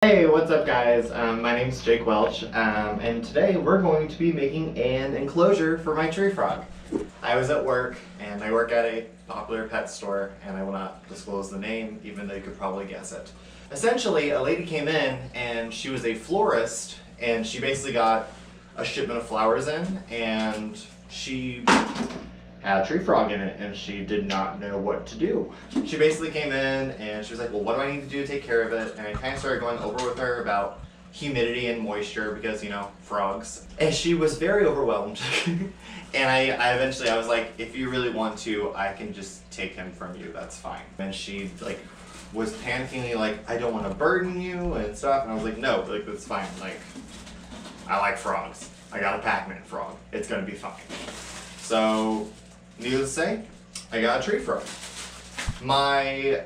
Hey, what's up guys? My name's Jake Welch, and today we're going to be making an enclosure for my tree frog. I was at work, and I work at a popular pet store, and I will not disclose the name, even though you could probably guess it. Essentially, a lady came in, and she was a florist, and she basically got a shipment of flowers in, and she had a tree frog in it, and she did not know what to do. She basically came in and she was like, well, what do I need to do to take care of it? And I kind of started going over with her about humidity and moisture because, you know, frogs. And she was very overwhelmed. And I eventually, I was like, if you really want to, I can just take him from you, that's fine. And she like was panicking, like, I don't want to burden you and stuff. And I was like, no, like, that's fine. Like, I like frogs. I got a Pac-Man frog. It's gonna be fine. So, needless to say, I got a tree frog. My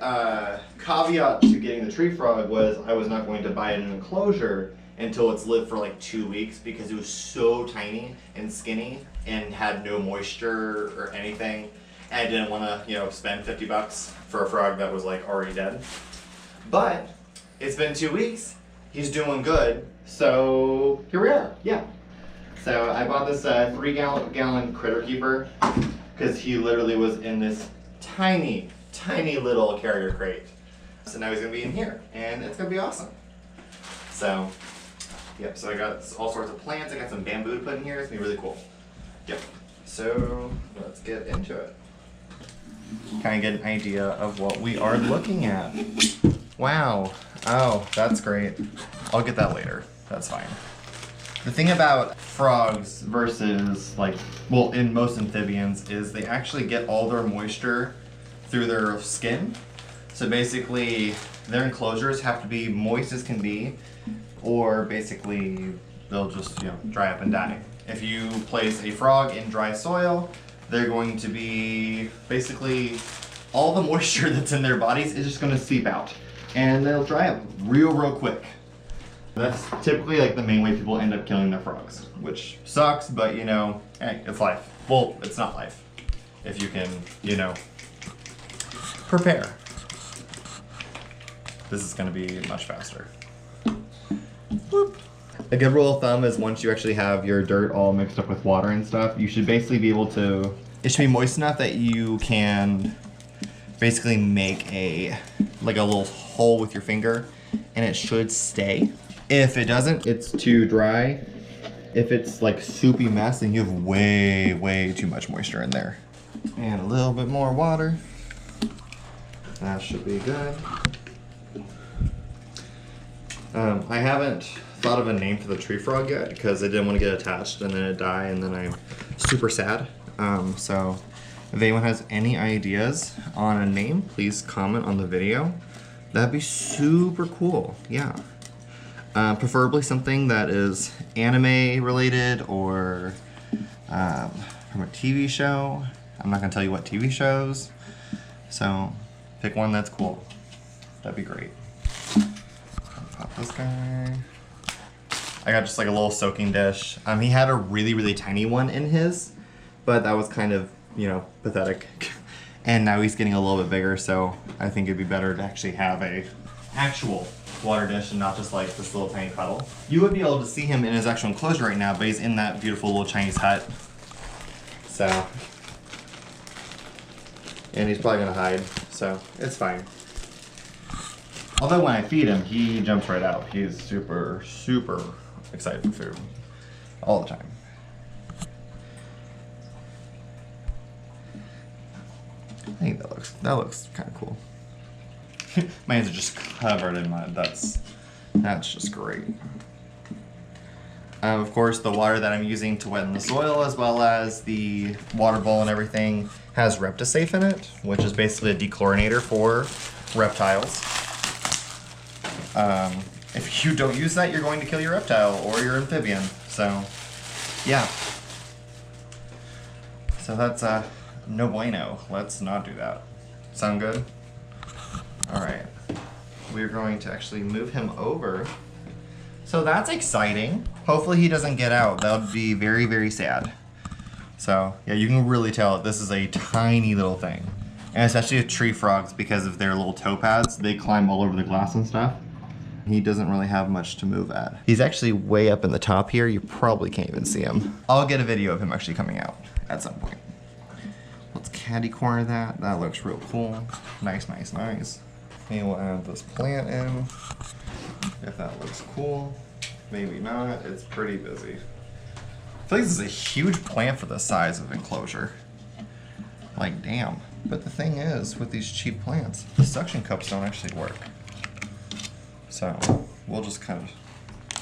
caveat to getting the tree frog was I was not going to buy it in an enclosure until it's lived for like 2 weeks because it was so tiny and skinny and had no moisture or anything. And I didn't want to, you know, spend 50 bucks for a frog that was like already dead. But it's been 2 weeks. He's doing good. So here we are. Yeah. So I bought this 3-gallon critter keeper because he literally was in this tiny little carrier crate. So now he's gonna be in here and it's gonna be awesome. So, yep, so I got all sorts of plants. I got some bamboo to put in here. It's gonna be really cool. Yep, so let's get into it. Kind of get an idea of what we are looking at. Wow, oh, that's great. I'll get that later, that's fine. The thing about frogs versus like, well, in most amphibians is they actually get all their moisture through their skin. So basically their enclosures have to be moist as can be, or basically they'll just, you know, dry up and die. If you place a frog in dry soil, they're going to be basically all the moisture that's in their bodies is just going to seep out and they'll dry up real quick. That's typically like the main way people end up killing their frogs, which sucks, but you know, hey, it's life. Well, it's not life. If you can, you know, prepare. This is gonna be much faster. Whoop. A good rule of thumb is once you actually have your dirt all mixed up with water and stuff, you should basically be able to, it should be moist enough that you can basically make a little hole with your finger and it should stay. If it doesn't, it's too dry. If it's like soupy mess, then you have way too much moisture in there. And a little bit more water. That should be good. I haven't thought of a name for the tree frog yet because I didn't want to get attached and then it die and then I'm super sad. So if anyone has any ideas on a name, please comment on the video. That'd be super cool, yeah. Preferably something that is anime related or from a TV show. I'm not gonna tell you what TV shows, so pick one that's cool. That'd be great. Pop this guy. I got just like a little soaking dish. He had a really tiny one in his, but that was kind of, you know, pathetic. And now he's getting a little bit bigger, so I think it'd be better to actually have a actual water dish and not just like this little tiny puddle. You would be able to see him in his actual enclosure right now, but he's in that beautiful little Chinese hut. So, and he's probably gonna hide, so it's fine. Although when I feed him, he jumps right out. He's super excited for food all the time. I think that looks kind of cool. My hands are just covered in mud. That's just great. Of course, the water that I'm using to wet in the soil, as well as the water bowl and everything, has Reptisafe in it, which is basically a dechlorinator for reptiles. If you don't use that, you're going to kill your reptile or your amphibian. So, yeah. So that's no bueno. Let's not do that. Sound good? Alright, we're going to actually move him over. So that's exciting. Hopefully he doesn't get out. That would be very sad. So yeah, you can really tell this is a tiny little thing. And especially with tree frogs, because of their little toe pads, they climb all over the glass and stuff. He doesn't really have much to move at. He's actually way up in the top here. You probably can't even see him. I'll get a video of him actually coming out at some point. Let's catty corner that. That looks real cool. Nice, nice, nice. Maybe we'll add this plant in, if that looks cool. Maybe not, it's pretty busy. I feel like this is a huge plant for the size of enclosure. Like, damn. But the thing is, with these cheap plants, the suction cups don't actually work. So, we'll just kind of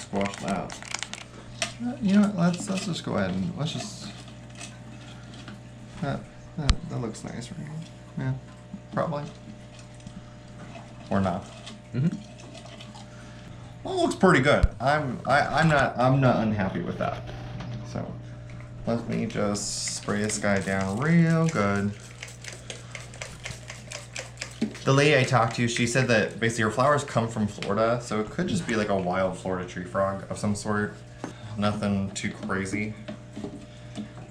squash that. You know what, let's just go ahead and, let's just, that looks nice right here. Yeah, probably. Or not. Mm-hmm. Well, it looks pretty good. I'm not unhappy with that. So let me just spray this guy down real good. The lady I talked to, she said that basically her flowers come from Florida, so it could just be like a wild Florida tree frog of some sort. Nothing too crazy.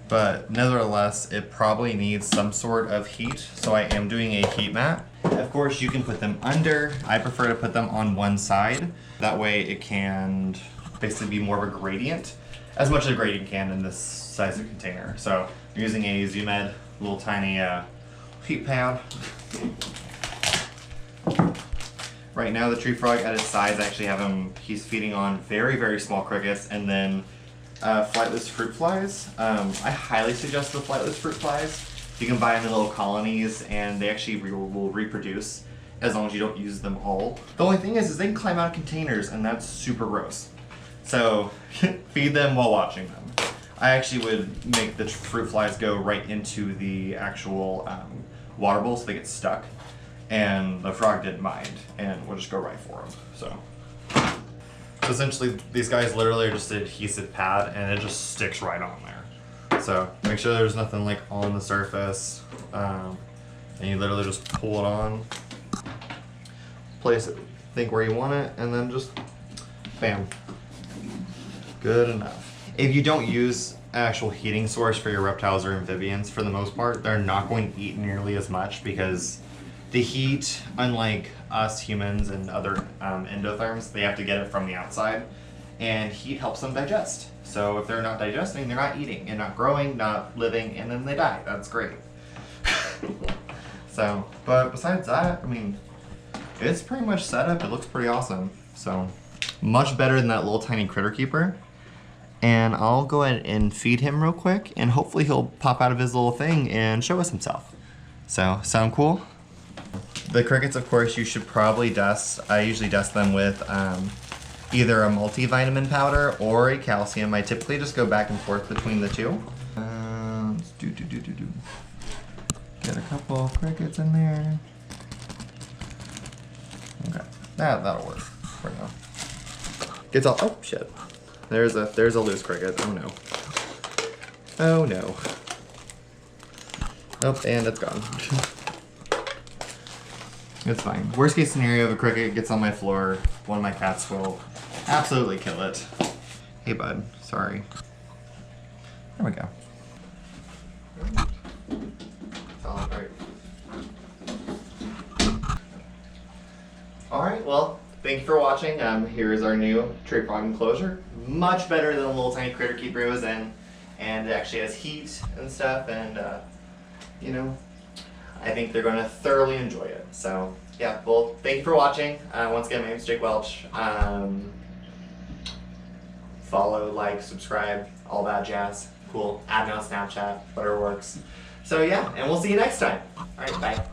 But nevertheless, it probably needs some sort of heat, so I am doing a heat mat. Of course, you can put them under. I prefer to put them on one side. That way it can basically be more of a gradient, as much as a gradient can in this size of container. So I'm using a Zoomed little tiny heat pad. Right now the tree frog at his size, I actually have him, he's feeding on very, very small crickets and then flightless fruit flies. I highly suggest the flightless fruit flies. You can buy them in little colonies and they actually will reproduce as long as you don't use them all. The only thing is they can climb out of containers and that's super gross. So feed them while watching them. I actually would make the fruit flies go right into the actual water bowl so they get stuck. And the frog didn't mind and we'll just go right for them. So essentially these guys literally are just an adhesive pad and it just sticks right on there. So make sure there's nothing like on the surface, and you literally just pull it on, place it, think where you want it, and then just bam, good enough. If you don't use an actual heating source for your reptiles or amphibians, for the most part, they're not going to eat nearly as much because the heat, unlike us humans and other endotherms, they have to get it from the outside, and heat helps them digest. So if they're not digesting, they're not eating and not growing, not living, and then they die. That's great. So, but besides that, I mean, it's pretty much set up. It looks pretty awesome. So, much better than that little tiny critter keeper. And I'll go ahead and feed him real quick, and hopefully he'll pop out of his little thing and show us himself. So, sound cool? The crickets, of course, you should probably dust. I usually dust them with either a multivitamin powder or a calcium. I typically just go back and forth between the two. Let's get a couple of crickets in there. Okay, that'll work for now. Gets all, oh shit. There's a loose cricket. Oh no. Oh no. Oh, and it's gone. It's fine. Worst case scenario, if a cricket gets on my floor, one of my cats will absolutely kill it. Hey bud, sorry. There we go. All right. Alright, well, thank you for watching. Here's our new tree frog enclosure. Much better than the little tiny critter keeper it was in. And it actually has heat and stuff, and you know, I think they're going to thoroughly enjoy it. So, yeah, well, thank you for watching. Once again, my name is Jake Welch. Follow, like, subscribe, all that jazz. Cool. Add me on Snapchat, whatever works. So, yeah, and we'll see you next time. All right, bye.